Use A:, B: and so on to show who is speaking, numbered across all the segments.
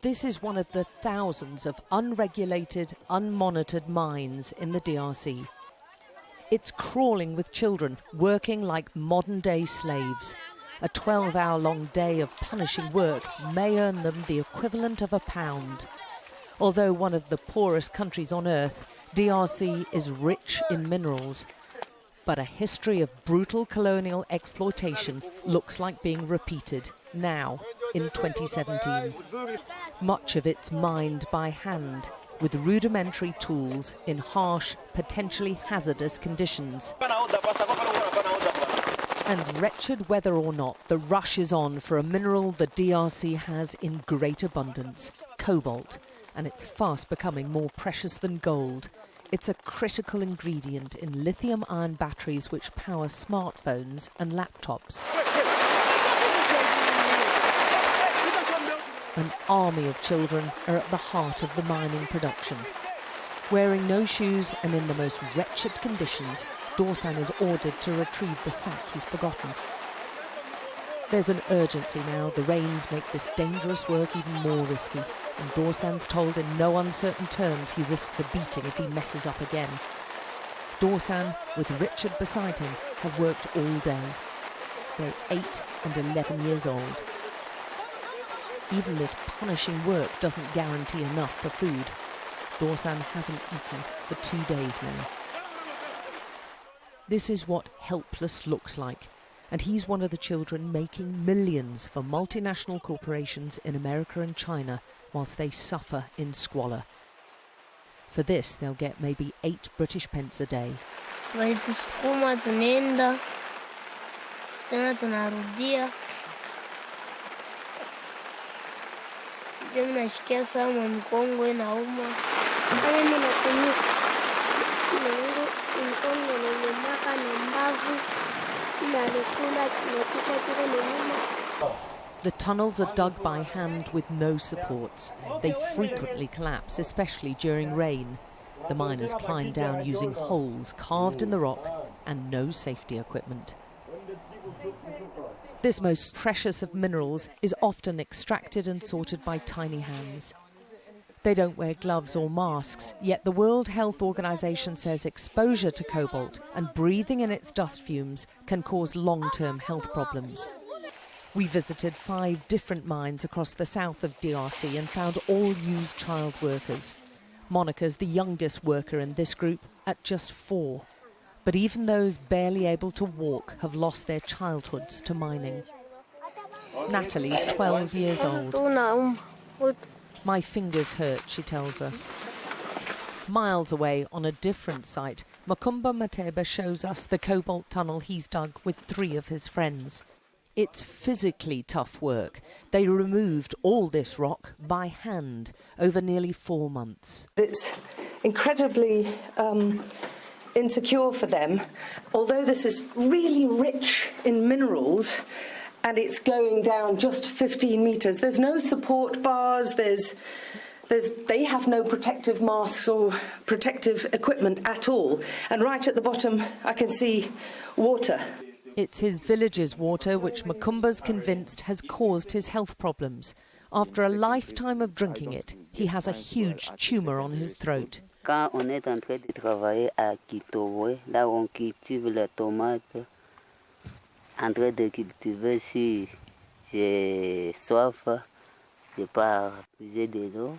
A: This is one of the thousands of unregulated, unmonitored mines in the DRC. It's crawling with children, working like modern-day slaves. A 12-hour-long day of punishing work may earn them the equivalent of £1. Although one of the poorest countries on earth, DRC is rich in minerals. But a history of brutal colonial exploitation looks like being repeated now, in 2017. Much of it's mined by hand, with rudimentary tools in harsh, potentially hazardous conditions. And wretched whether or not, the rush is on for a mineral the DRC has in great abundance, cobalt, and it's fast becoming more precious than gold. It's a critical ingredient in lithium-ion batteries which power smartphones and laptops. An army of children are at the heart of the mining production. Wearing no shoes and in the most wretched conditions, Dorsan is ordered to retrieve the sack he's forgotten. There's an urgency now. The rains make this dangerous work even more risky, and Dorsan's told in no uncertain terms he risks a beating if he messes up again. Dorsan, with Richard beside him, have worked all day. They're 8 and 11 years old. Even this punishing work doesn't guarantee enough for food. Dorsan hasn't eaten for 2 days now. This is what helpless looks like, and he's one of the children making millions for multinational corporations in America and China whilst they suffer in squalor. For this, they'll get maybe 8 British pence a day. The tunnels are dug by hand with no supports. They frequently collapse, especially during rain. The miners climb down using holes carved in the rock and no safety equipment. This most precious of minerals is often extracted and sorted by tiny hands. They don't wear gloves or masks, yet the World Health Organization says exposure to cobalt and breathing in its dust fumes can cause long-term health problems. We visited 5 different mines across the south of DRC and found all use child workers. Monica's the youngest worker in this group at just 4. But even those barely able to walk have lost their childhoods to mining. Natalie's 12 years old. My fingers hurt, she tells us. Miles away on a different site, Makumba Mateba shows us the cobalt tunnel he's dug with 3 of his friends. It's physically tough work. They removed all this rock by hand over nearly 4 months.
B: It's incredibly insecure for them. Although this is really rich in minerals and it's going down just 15 metres, there's no support bars, they have no protective masks or protective equipment at all. And right at the bottom I can see water.
A: It's his village's water which Makumba's convinced has caused his health problems. After a lifetime of drinking it, he has a huge tumour on his throat.
C: Quand on est en train de travailler à Kitowe, là on cultive la tomate, en train de cultiver, si j'ai soif, je pars puiser de l'eau.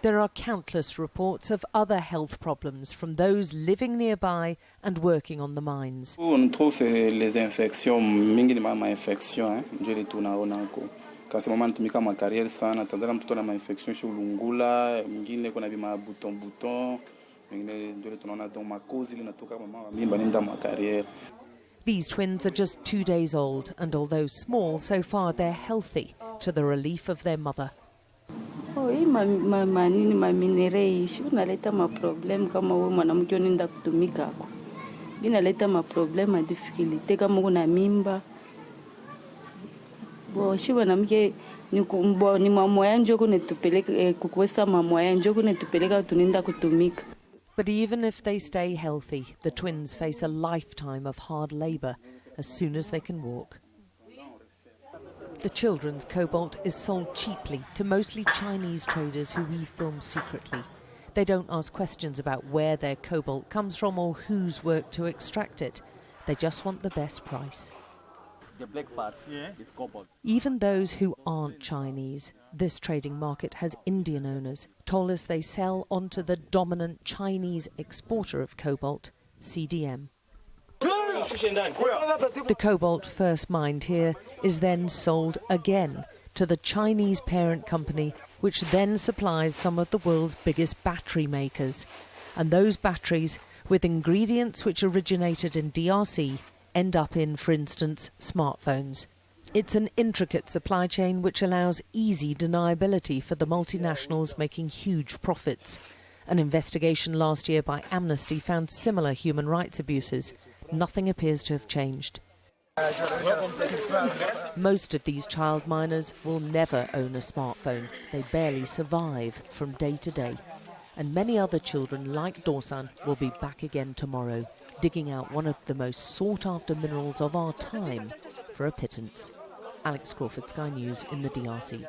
A: There are countless reports of other health problems from those living nearby and working on the mines.
D: On trouve les infections, minimum infection, je retourne à Onako. Kasi mama anatumika makariere sana, tazama mtoto na infection shulungula, mwingine kuna bima buton, mwingine ndio tunaona donc makozi linatoka mama wa mimba nenda makariere.
A: These twins are just 2 days old, and although small, so far they're healthy, to the relief of their mother.
E: Minere unaleta maproblem kama wewe mwanamke unaenda kutumika hapo. Inaleta maproblem difficulty kama una mimba. Shi mwanamke ni mama yangu kunetupeleka kukwesa mama yangu kunetupeleka tunaenda kutumika.
A: But even if they stay healthy, the twins face a lifetime of hard labour as soon as they can walk. The children's cobalt is sold cheaply to mostly Chinese traders who we film secretly. They don't ask questions about where their cobalt comes from or who's worked to extract it. They just want the best price.
F: The black part is cobalt.
A: Even those who aren't Chinese, this trading market has Indian owners, told us they sell onto the dominant Chinese exporter of cobalt, CDM. The cobalt first mined here is then sold again to the Chinese parent company, which then supplies some of the world's biggest battery makers. And those batteries, with ingredients which originated in DRC, end up in, for instance, smartphones. It's an intricate supply chain which allows easy deniability for the multinationals making huge profits. An investigation last year by Amnesty found similar human rights abuses. Nothing appears to have changed. Most of these child miners will never own a smartphone. They barely survive from day to day. And many other children like Dorsan will be back again tomorrow, digging out one of the most sought-after minerals of our time for a pittance. Alex Crawford, Sky News in the DRC.